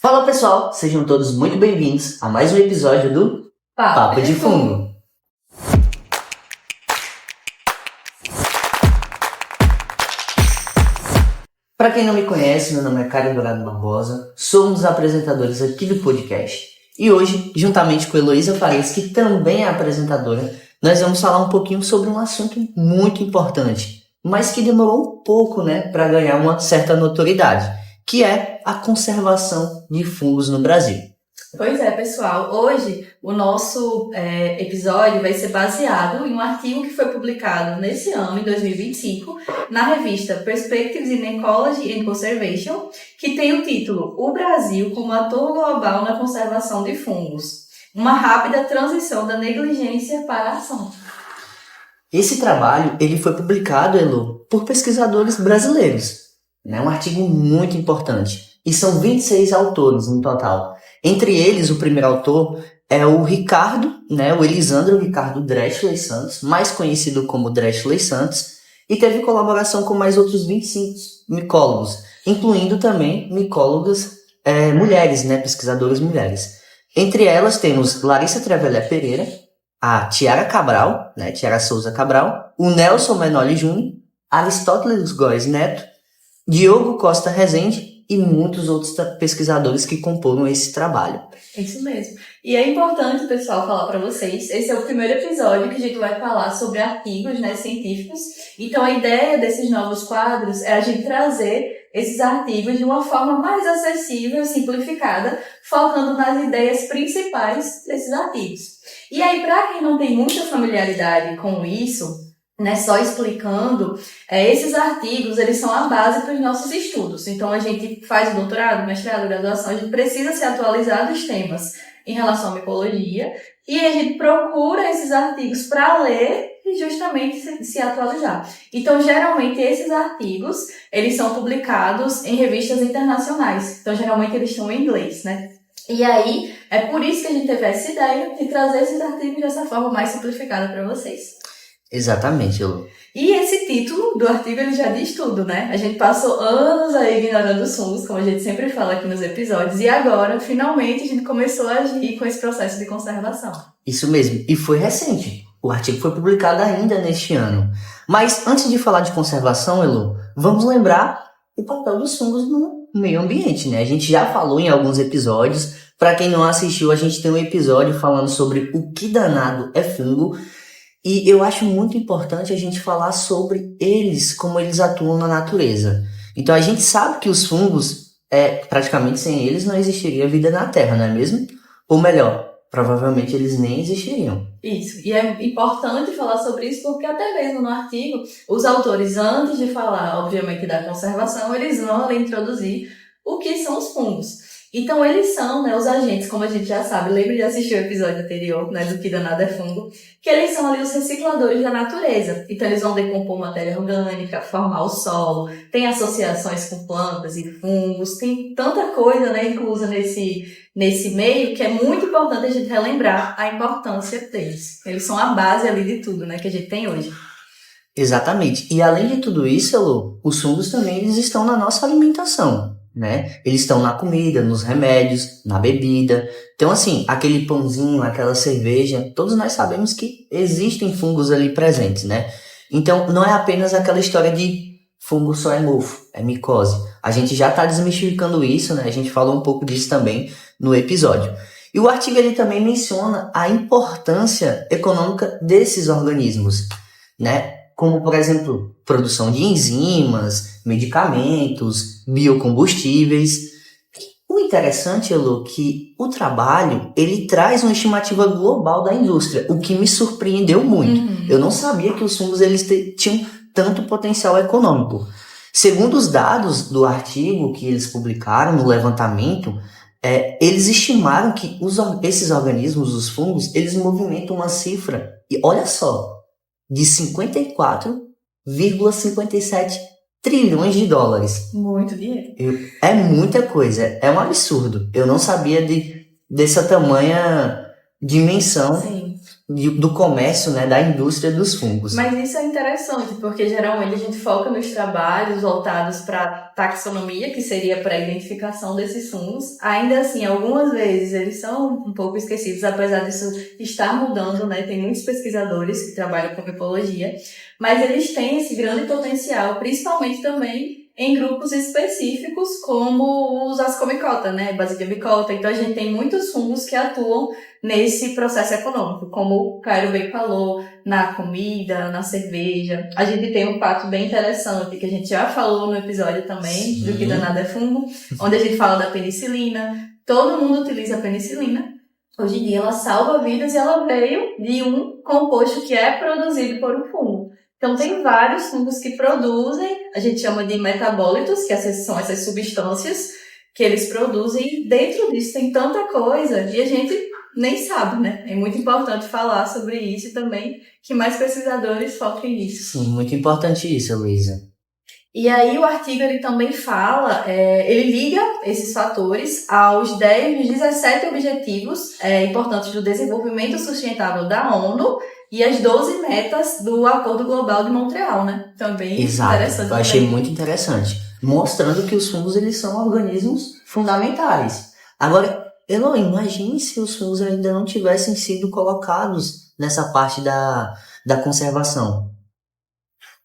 Fala pessoal, sejam todos muito bem-vindos a mais um episódio do Papo de Fungo. Para quem não me conhece, meu nome é Caio Dourado Barbosa, sou um dos apresentadores aqui do podcast. E hoje, juntamente com Heloísa Farias, que também é apresentadora, nós vamos falar um pouquinho sobre um assunto muito importante, mas que demorou um pouco, para ganhar uma certa notoriedade, que é a conservação de fungos no Brasil. Pois é, pessoal. Hoje o nosso episódio vai ser baseado em um artigo que foi publicado nesse ano, em 2025, na revista Perspectives in Ecology and Conservation, que tem o título O Brasil como ator global na conservação de fungos. Uma rápida transição da negligência para a ação. Esse trabalho ele foi publicado, Elo, por pesquisadores brasileiros. É um artigo muito importante. E são 26 autores no total. Entre eles, o primeiro autor é o Ricardo, o Elisandro Ricardo Dreschley Santos, mais conhecido como Dreschley Santos, e teve colaboração com mais outros 25 micólogos, incluindo também micólogas mulheres, pesquisadoras mulheres. Entre elas temos Larissa Trevelé Pereira, a Tiara Cabral, Tiara Souza Cabral, o Nelson Menoli Júnior, Aristóteles Góes Neto, Diogo Costa Rezende e muitos outros pesquisadores que comporam esse trabalho. É isso mesmo. E é importante, pessoal, falar para vocês, esse é o primeiro episódio que a gente vai falar sobre artigos científicos. Então a ideia desses novos quadros é a gente trazer esses artigos de uma forma mais acessível, simplificada, focando nas ideias principais desses artigos. E aí, para quem não tem muita familiaridade com isso, só explicando, esses artigos, eles são a base para os nossos estudos. Então, a gente faz o doutorado, mestrado, graduação, a gente precisa se atualizar dos temas em relação à micologia e a gente procura esses artigos para ler e justamente se atualizar. Então, geralmente, esses artigos, eles são publicados em revistas internacionais. Então, geralmente, eles estão em inglês, E aí, é por isso que a gente teve essa ideia de trazer esses artigos dessa forma mais simplificada para vocês. Exatamente, Elo. E esse título do artigo, ele já diz tudo, A gente passou anos aí ignorando os fungos, como a gente sempre fala aqui nos episódios, e agora, finalmente, a gente começou a agir com esse processo de conservação. Isso mesmo, e foi recente. O artigo foi publicado ainda neste ano. Mas, antes de falar de conservação, Elo, vamos lembrar o papel dos fungos no meio ambiente, A gente já falou em alguns episódios. Para quem não assistiu, a gente tem um episódio falando sobre o que danado é fungo. E eu acho muito importante a gente falar sobre eles, como eles atuam na natureza. Então a gente sabe que os fungos, praticamente sem eles não existiria vida na Terra, não é mesmo? Ou melhor, provavelmente eles nem existiriam. Isso, e é importante falar sobre isso porque até mesmo no artigo, os autores, antes de falar, obviamente, da conservação, eles vão ali introduzir o que são os fungos. Então, eles são, os agentes, como a gente já sabe, lembra de assistir o episódio anterior, do que danado é fungo, que eles são ali os recicladores da natureza. Então, eles vão decompor matéria orgânica, formar o solo, tem associações com plantas e fungos, tem tanta coisa, inclusa nesse meio, que é muito importante a gente relembrar a importância deles. Eles são a base ali de tudo, que a gente tem hoje. Exatamente. E além de tudo isso, Elô, os fungos também eles estão na nossa alimentação. Eles estão na comida, nos remédios, na bebida. Então, assim, aquele pãozinho, aquela cerveja, todos nós sabemos que existem fungos ali presentes, Então, não é apenas aquela história de fungo só é mofo, é micose. A gente já está desmistificando isso, A gente falou um pouco disso também no episódio. E o artigo ele também menciona a importância econômica desses organismos, Como, por exemplo, produção de enzimas, medicamentos, biocombustíveis. O interessante, Elo, que o trabalho, ele traz uma estimativa global da indústria, o que me surpreendeu muito. Eu não sabia que os fungos eles tinham tanto potencial econômico. Segundo os dados do artigo que eles publicaram no levantamento, eles estimaram que esses organismos, os fungos, eles movimentam uma cifra, e olha só, de 54,57 trilhões de dólares. Muito dinheiro. É muita coisa, é um absurdo. Eu não sabia dessa tamanha dimensão. Sim. do comércio, né, da indústria dos fungos. Mas isso é interessante, porque geralmente a gente foca nos trabalhos voltados para taxonomia, que seria para a identificação desses fungos. Ainda assim, algumas vezes eles são um pouco esquecidos, apesar disso estar mudando, né? Tem muitos pesquisadores que trabalham com ecologia, mas eles têm esse grande potencial, principalmente também em grupos específicos, como os Ascomycota, né? Basidia bicota. Então, a gente tem muitos fungos que atuam nesse processo econômico, como o Caio bem falou, na comida, na cerveja. A gente tem um fato bem interessante, que a gente já falou no episódio também, do que danado é fungo, onde a gente fala da penicilina. Todo mundo utiliza a penicilina. Hoje em dia, ela salva vidas e ela veio de um composto que é produzido por um fungo. Então, tem vários fungos que produzem, a gente chama de metabólitos, que são essas substâncias que eles produzem, e dentro disso tem tanta coisa, e a gente nem sabe, né? É muito importante falar sobre isso e também que mais pesquisadores foquem nisso. Sim, muito importante isso, Luísa. E aí o artigo ele também fala, ele liga esses fatores aos 10 dos 17 objetivos importantes do desenvolvimento sustentável da ONU e as 12 metas do Acordo Global de Montreal, né? Também interessante. Eu achei muito interessante, mostrando que os fungos eles são organismos fundamentais. Agora, Eloy, imagine se os fungos ainda não tivessem sido colocados nessa parte da conservação.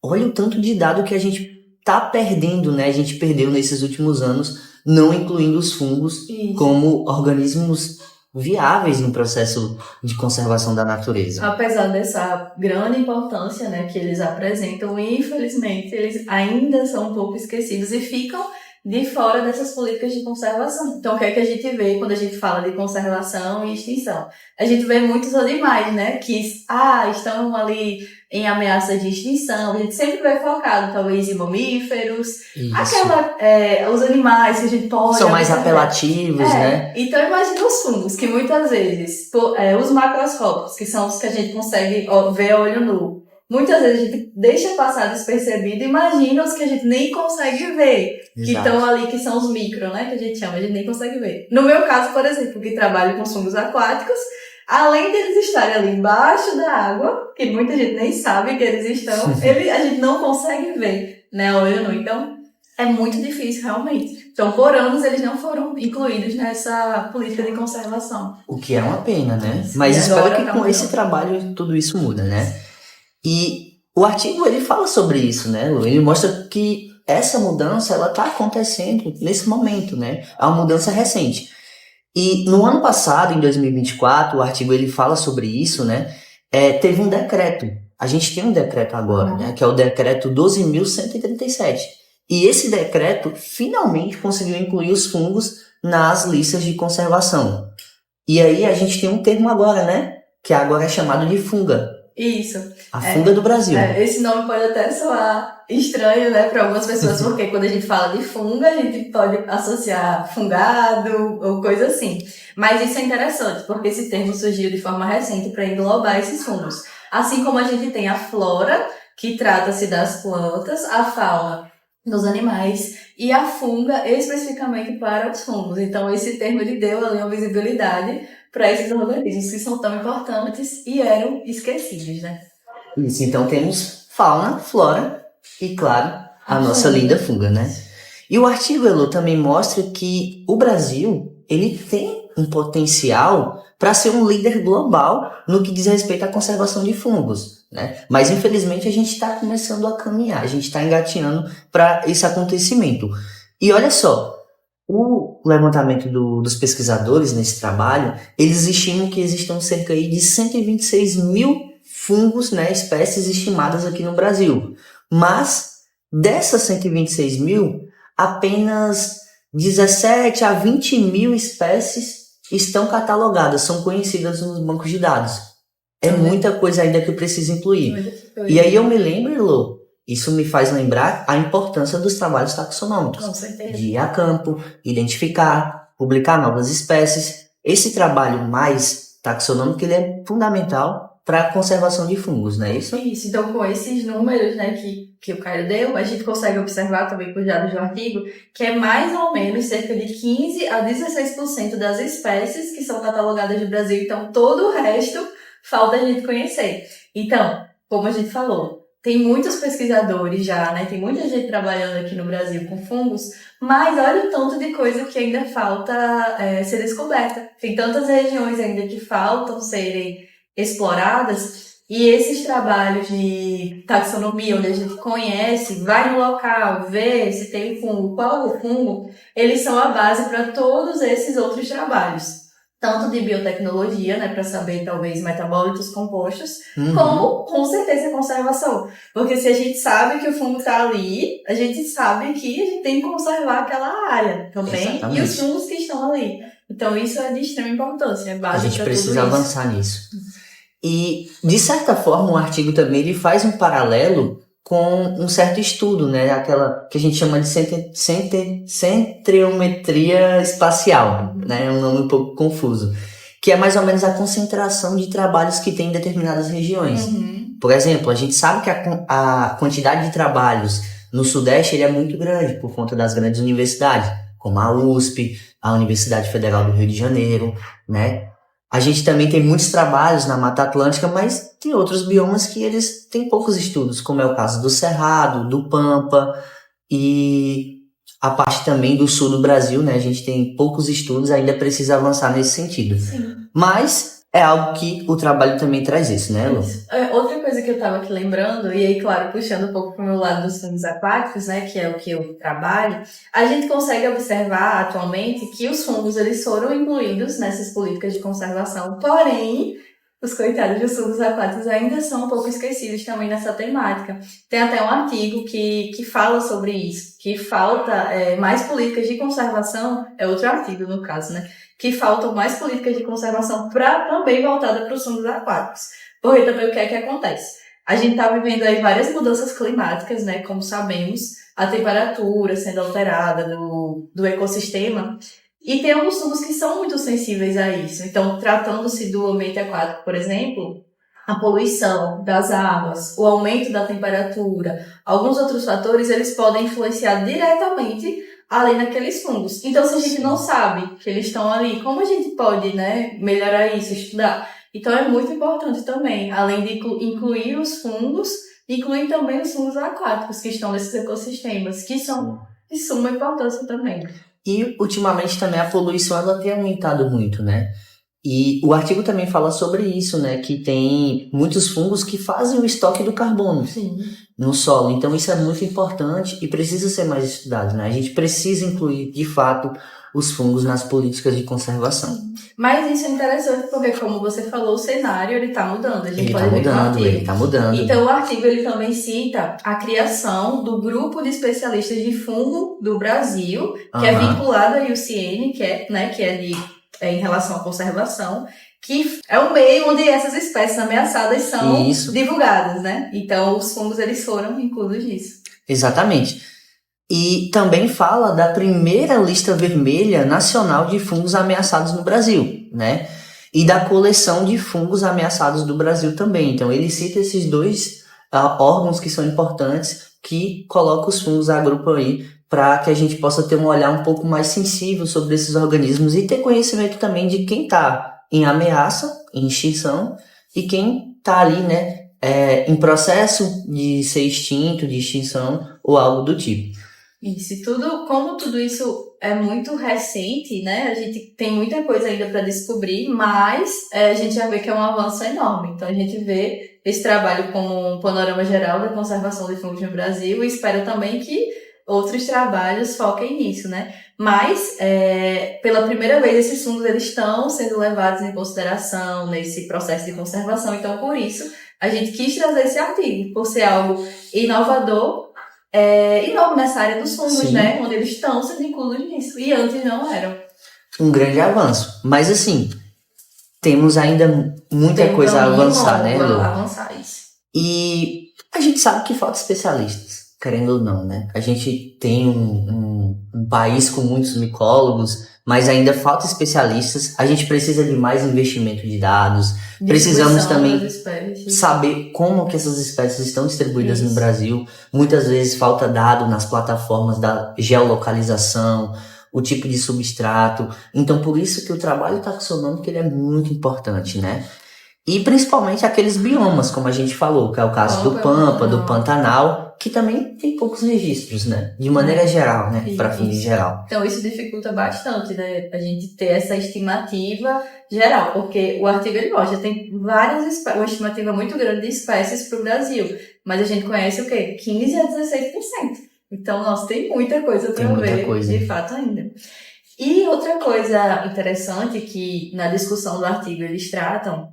Olha o tanto de dado que a gente tá perdendo, né? A gente perdeu nesses últimos anos, não incluindo os fungos como organismos viáveis no processo de conservação da natureza. Apesar dessa grande importância, né, que eles apresentam, infelizmente, eles ainda são um pouco esquecidos e ficam de fora dessas políticas de conservação. Então, o que é que a gente vê quando a gente fala de conservação e extinção? A gente vê muitos animais, né, que estão ali em ameaça de extinção. A gente sempre vai focado, talvez, em mamíferos. Os animais que a gente pode... São mais apelativos, né? Então, imagina os fungos, que muitas vezes, os macroscópicos, que são os que a gente consegue ver a olho nu, muitas vezes a gente deixa passar despercebido, imagina os que a gente nem consegue ver, que estão ali, que são os micro, né, que a gente chama, a gente nem consegue ver. No meu caso, por exemplo, que trabalho com fungos aquáticos, além deles estarem ali embaixo da água, que muita gente nem sabe que eles estão, a gente não consegue ver, né, olho nu. Então, é muito difícil, realmente. Então, por anos, eles não foram incluídos nessa política de conservação. O que é uma pena, né? Mas espero que com esse trabalho tudo isso muda, né? E o artigo, ele fala sobre isso, né, Lu? Ele mostra que essa mudança, ela tá acontecendo nesse momento, né? É uma mudança recente. E no ano passado, em 2024, o artigo, ele fala sobre isso, né? Teve um decreto. A gente tem um decreto agora, né? Que é o decreto 12.137. E esse decreto, finalmente, conseguiu incluir os fungos nas listas de conservação. E aí, a gente tem um termo agora, né? Que agora é chamado de funga. Isso. A funga do Brasil. Esse nome pode até soar estranho, né, para algumas pessoas, porque quando a gente fala de funga, a gente pode associar fungado ou coisa assim. Mas isso é interessante, porque esse termo surgiu de forma recente para englobar esses fungos. Assim como a gente tem a flora, que trata-se das plantas, a fauna dos animais, e a funga especificamente para os fungos. Então, esse termo ele deu ali uma visibilidade para esses organismos que são tão importantes e eram esquecidos, né? Isso, então temos fauna, flora e, claro, a nossa linda funga, né? E o artigo, Elo, também mostra que o Brasil, ele tem um potencial para ser um líder global no que diz respeito à conservação de fungos, né? Mas, infelizmente, a gente está começando a caminhar, a gente está engatinhando para esse acontecimento. E olha só, o levantamento dos pesquisadores nesse trabalho, eles estimam que existam cerca de 126 mil fungos, né, espécies estimadas aqui no Brasil. Mas, dessas 126 mil, apenas 17 a 20 mil espécies estão catalogadas, são conhecidas nos bancos de dados. É muita coisa ainda que eu preciso incluir. E aí eu me lembro, Elô, isso me faz lembrar a importância dos trabalhos taxonômicos. Com certeza. De ir a campo, identificar, publicar novas espécies. Esse trabalho mais taxonômico, ele é fundamental para a conservação de fungos, não é isso? Isso. Então, com esses números, né, que o Caio deu, a gente consegue observar também com os dados do artigo que é mais ou menos cerca de 15 a 16% das espécies que são catalogadas no Brasil. Então, todo o resto falta a gente conhecer. Então, como a gente falou, tem muitos pesquisadores já, né? Tem muita gente trabalhando aqui no Brasil com fungos, mas olha o tanto de coisa que ainda falta ser descoberta. Tem tantas regiões ainda que faltam serem exploradas, e esses trabalhos de taxonomia, onde a gente conhece, vai no local, vê se tem fungo, qual é o fungo, eles são a base para todos esses outros trabalhos. Tanto de biotecnologia, né, para saber talvez metabólitos compostos, como com certeza conservação. Porque se a gente sabe que o fungo está ali, a gente sabe que a gente tem que conservar aquela área também. Exatamente. E os fungos que estão ali. Então isso é de extrema importância, é base A gente para precisa tudo isso. avançar nisso. E, de certa forma, o artigo também ele faz um paralelo com um certo estudo, né? Aquela que a gente chama de centriometria espacial, né? É um nome um pouco confuso. Que é mais ou menos a concentração de trabalhos que tem em determinadas regiões. Por exemplo, a gente sabe que a quantidade de trabalhos no Sudeste ele é muito grande por conta das grandes universidades, como a USP, a Universidade Federal do Rio de Janeiro, né? A gente também tem muitos trabalhos na Mata Atlântica, mas tem outros biomas que eles têm poucos estudos, como é o caso do Cerrado, do Pampa e a parte também do sul do Brasil, né? A gente tem poucos estudos, ainda precisa avançar nesse sentido. Sim. Mas é algo que o trabalho também traz isso, né, Lu? Outra coisa que eu estava aqui lembrando, e aí, claro, puxando um pouco para o meu lado dos fungos aquáticos, né, que é o que eu trabalho, a gente consegue observar atualmente que os fungos eles foram incluídos nessas políticas de conservação, porém, os coitados dos fungos aquáticos ainda são um pouco esquecidos também nessa temática. Tem até um artigo que fala sobre isso, que falta mais políticas de conservação, é outro artigo no caso, né, que faltam mais políticas de conservação também voltada para os fungos aquáticos. Porque também o que é que acontece? A gente está vivendo aí várias mudanças climáticas, né? Como sabemos, a temperatura sendo alterada do ecossistema. E tem alguns fungos que são muito sensíveis a isso. Então, tratando-se do ambiente aquático, por exemplo, a poluição das águas, o aumento da temperatura, alguns outros fatores, eles podem influenciar diretamente ali naqueles fungos. Então, se a gente não sabe que eles estão ali, como a gente pode, né, melhorar isso, estudar? Então, é muito importante também, além de incluir os fungos, incluir também os fungos aquáticos que estão nesses ecossistemas, que são de suma importância também. E, ultimamente, também a poluição ela tem aumentado muito, né? E o artigo também fala sobre isso, né? Que tem muitos fungos que fazem o estoque do carbono no solo. Então, isso é muito importante e precisa ser mais estudado, né? A gente precisa incluir, de fato, os fungos nas políticas de conservação. Mas isso é interessante porque, como você falou, o cenário ele está mudando. A gente pode ver no artigo. Ele está mudando. Então, o artigo ele também cita a criação do grupo de especialistas de fungo do Brasil, que é vinculado à IUCN, que é em relação à conservação, que é o meio onde essas espécies ameaçadas são divulgadas, né? Então, os fungos eles foram incluídos nisso. Exatamente. E também fala da primeira lista vermelha nacional de fungos ameaçados no Brasil, né? E da coleção de fungos ameaçados do Brasil também. Então, ele cita esses dois órgãos que são importantes, que colocam os fungos a grupo aí, para que a gente possa ter um olhar um pouco mais sensível sobre esses organismos e ter conhecimento também de quem está em ameaça, em extinção, e quem está ali, né, em processo de ser extinto, de extinção ou algo do tipo. Isso, como tudo isso é muito recente, né, a gente tem muita coisa ainda para descobrir, mas a gente já vê que é um avanço enorme. Então a gente vê esse trabalho como um panorama geral da conservação de fungos no Brasil e espero também que outros trabalhos foquem nisso, né? Mas, pela primeira vez, esses fungos eles estão sendo levados em consideração nesse processo de conservação. Então, por isso, a gente quis trazer esse artigo, por ser algo inovador e novo nessa área dos fungos, né? Onde eles estão sendo incluídos nisso. E antes não eram. Um grande avanço. Mas, assim, temos ainda muita coisa a avançar, né, Lu? Avançar isso. E a gente sabe que falta especialistas, querendo ou não, né? A gente tem um país com muitos micólogos, mas ainda falta especialistas. A gente precisa de mais investimento de dados. Precisamos também saber como que essas espécies estão distribuídas no Brasil. Muitas vezes falta dado nas plataformas da geolocalização, o tipo de substrato. Então, por isso que o trabalho taxonômico ele é muito importante, né? E principalmente aqueles biomas, como a gente falou, que é o caso do Pampa, do Pantanal, que também tem poucos registros, né? De maneira geral, né? Para fins geral. Então isso dificulta bastante, né? A gente ter essa estimativa geral, porque o artigo ele mostra, tem uma estimativa muito grande de espécies para o Brasil, mas a gente conhece o quê? 15 a 16%. Então, nossa, tem muita coisa para ver, de fato, ainda. E outra coisa interessante que na discussão do artigo eles tratam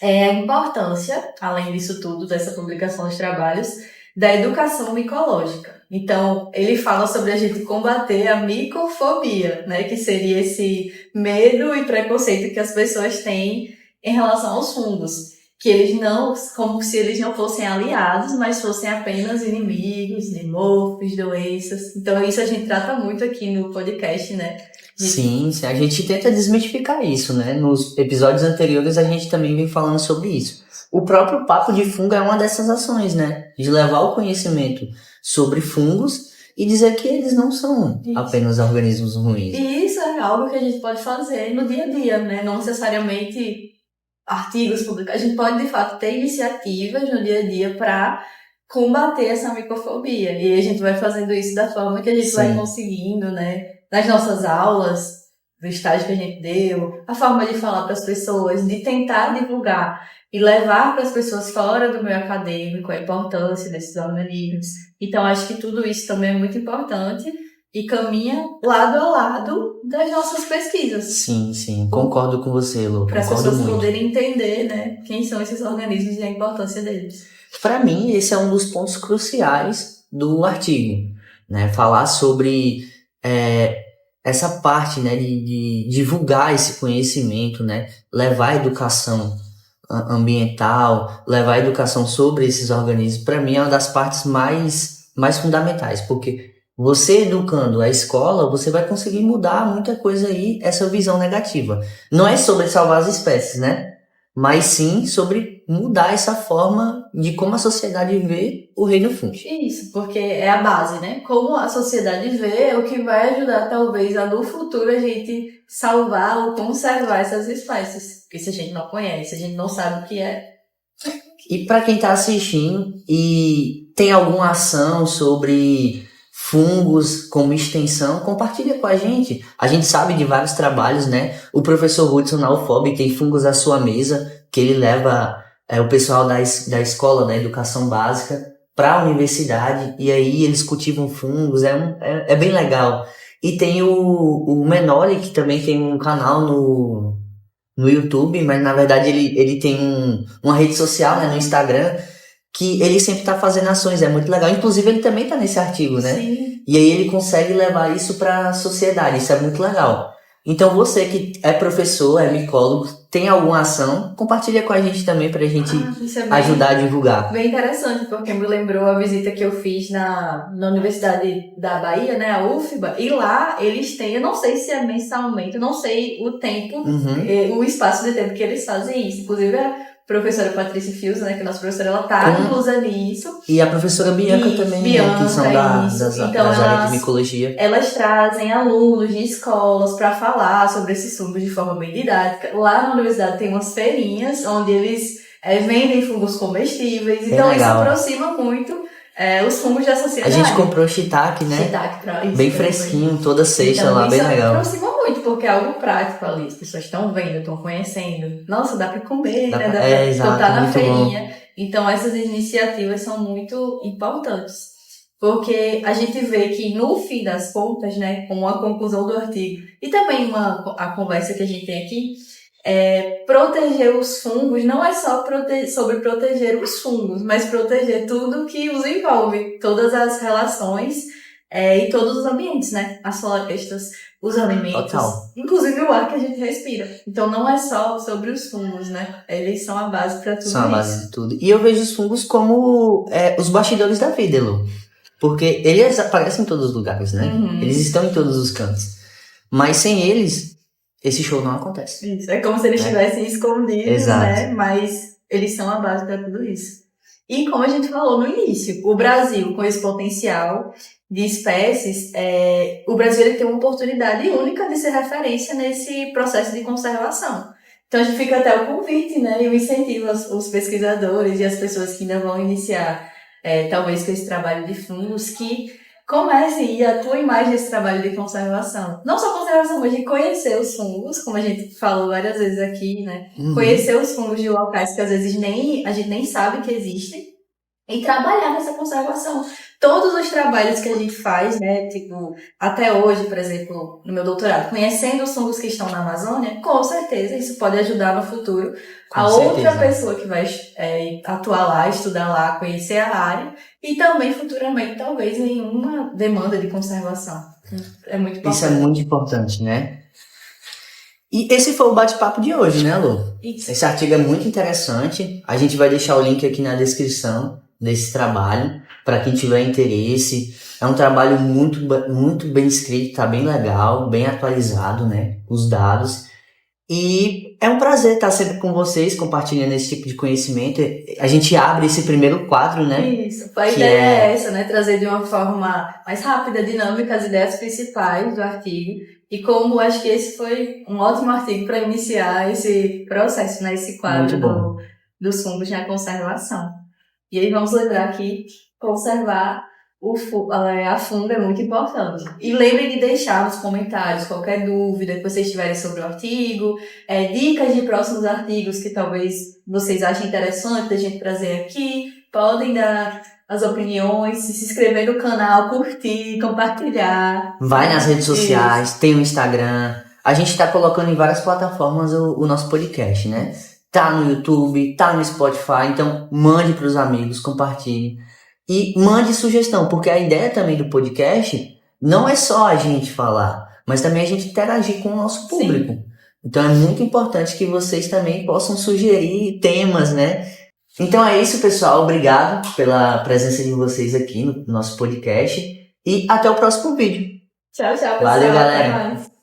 é a importância, além disso tudo, dessa publicação dos trabalhos, da educação micológica. Então, ele fala sobre a gente combater a micofobia, né? Que seria esse medo e preconceito que as pessoas têm em relação aos fungos. Que eles não, como se eles não fossem aliados, mas fossem apenas inimigos, dimorfos, doenças. Então, isso a gente trata muito aqui no podcast, né? Sim, a gente tenta desmistificar isso, né? Nos episódios anteriores a gente também vem falando sobre isso. O próprio Papo de Fungo é uma dessas ações, né? De levar o conhecimento sobre fungos e dizer que eles não são apenas organismos ruins. E isso é algo que a gente pode fazer no dia a dia, né? Não necessariamente artigos publicados. A gente pode, de fato, ter iniciativas no dia a dia para combater essa micofobia. E a gente vai fazendo isso da forma que a gente vai conseguindo, né? Nas nossas aulas, do estágio que a gente deu, a forma de falar para as pessoas, de tentar divulgar e levar para as pessoas fora do meio acadêmico a importância desses organismos. Então, acho que tudo isso também é muito importante e caminha lado a lado das nossas pesquisas. Sim, concordo com você, Lu. Para as pessoas poderem entender, né, quem são esses organismos e a importância deles. Para mim, esse é um dos pontos cruciais do artigo, né? Falar sobre essa parte, né, de divulgar esse conhecimento, né? Levar a educação ambiental, levar a educação sobre esses organismos, para mim é uma das partes mais fundamentais, porque você educando a escola, você vai conseguir mudar muita coisa aí, essa visão negativa. Não é sobre salvar as espécies, né? Mas sim sobre mudar essa forma de como a sociedade vê o reino fungo. Isso, porque é a base, né? Como a sociedade vê é o que vai ajudar, talvez, a no futuro a gente salvar ou conservar essas espécies. Porque se a gente não conhece, a gente não sabe o que é. E para quem está assistindo e tem alguma ação sobre fungos como extensão, compartilha com a gente. A gente sabe de vários trabalhos, né? O professor Hudson na UFOB tem Fungos à Sua Mesa, que ele leva o pessoal da escola, da educação básica, para a universidade, e aí eles cultivam fungos, é bem legal. E tem o Menori, que também tem um canal no YouTube, mas na verdade ele tem uma rede social, né, no Instagram, que ele sempre tá fazendo ações, é muito legal. Inclusive, ele também tá nesse artigo, né? Sim. E aí ele consegue levar isso pra sociedade, isso é muito legal. Então, você que é professor, é micólogo, tem alguma ação, compartilha com a gente também pra gente ajudar a divulgar. Bem interessante, porque me lembrou a visita que eu fiz na Universidade da Bahia, né, a UFBA, e lá eles têm, eu não sei se é mensalmente, eu não sei o tempo, o espaço de tempo que eles fazem isso. Inclusive, professora Patrícia Fius, né, que é nossa professora, ela tá inclusa nisso. E a professora Bianca também, que são das áreas de micologia. Elas trazem alunos de escolas para falar sobre esses fungos de forma bem didática. Lá na universidade tem umas feirinhas onde eles vendem fungos comestíveis. Bem então legal. Isso aproxima muito os fungos da sociedade. A gente comprou shiitake, né? Bem fresquinho, toda sexta então, lá, bem legal. Aproxima muito, porque é algo prático ali. As pessoas estão vendo, estão conhecendo. Nossa, dá pra comer, né? Dá pra botar na feirinha. Bom. Então, essas iniciativas são muito importantes. Porque a gente vê que, no fim das contas, né, com a conclusão do artigo, e também a conversa que a gente tem aqui, proteger os fungos não é só sobre proteger os fungos, mas proteger tudo que os envolve, todas as relações e todos os ambientes, né? As florestas, os alimentos, inclusive o ar que a gente respira. Então não é só sobre os fungos, né? Eles são a base para tudo isso. São a base de tudo. E eu vejo os fungos como os bastidores da vida, Lu. Porque eles aparecem em todos os lugares, né? Eles estão em todos os cantos. Mas sem eles, esse show não acontece. Isso, é como se eles estivessem escondidos, né? Mas eles são a base para tudo isso. E como a gente falou no início, o Brasil, com esse potencial de espécies, o Brasil ele tem uma oportunidade única de ser referência nesse processo de conservação. Então a gente fica até o convite, né? E o incentivo aos pesquisadores e às pessoas que ainda vão iniciar, talvez com esse trabalho de fungos, que comecem e atuem mais nesse trabalho de conservação. Não só conservação, mas de conhecer os fungos, como a gente falou várias vezes aqui, né? Conhecer os fungos de locais que às vezes a gente nem sabe que existem e trabalhar nessa conservação. Todos os trabalhos que a gente faz, né, tipo, até hoje, por exemplo, no meu doutorado, conhecendo os fungos que estão na Amazônia, com certeza isso pode ajudar no futuro a outra pessoa que vai atuar lá, estudar lá, conhecer a área e também futuramente, talvez, em uma demanda de conservação. É muito importante. Isso é muito importante, né? E esse foi o bate-papo de hoje, né, Lu? Isso. Esse artigo é muito interessante. A gente vai deixar o link aqui na descrição desse trabalho, para quem tiver interesse. É um trabalho muito bem escrito, tá bem legal, bem atualizado, né? Os dados. E é um prazer estar sempre com vocês, compartilhando esse tipo de conhecimento. A gente abre esse primeiro quadro, né? Isso. A ideia é essa, né? Trazer de uma forma mais rápida, dinâmica, as ideias principais do artigo. E como acho que esse foi um ótimo artigo para iniciar esse processo, né? Esse quadro dos fungos na conservação. E aí vamos lembrar que conservar a fungo é muito importante. E lembrem de deixar nos comentários qualquer dúvida que vocês tiverem sobre o artigo, dicas de próximos artigos que talvez vocês achem interessante da gente trazer aqui. Podem dar as opiniões, se inscrever no canal, curtir, compartilhar. Vai nas redes sociais, tem o Instagram. A gente está colocando em várias plataformas o nosso podcast, né? Tá no YouTube, tá no Spotify, então mande para os amigos, compartilhe. E mande sugestão, porque a ideia também do podcast não é só a gente falar, mas também a gente interagir com o nosso público. Sim. Então é muito importante que vocês também possam sugerir temas, né? Então é isso, pessoal. Obrigado pela presença de vocês aqui no nosso podcast. E até o próximo vídeo. Tchau, pessoal. Valeu, galera. Até mais.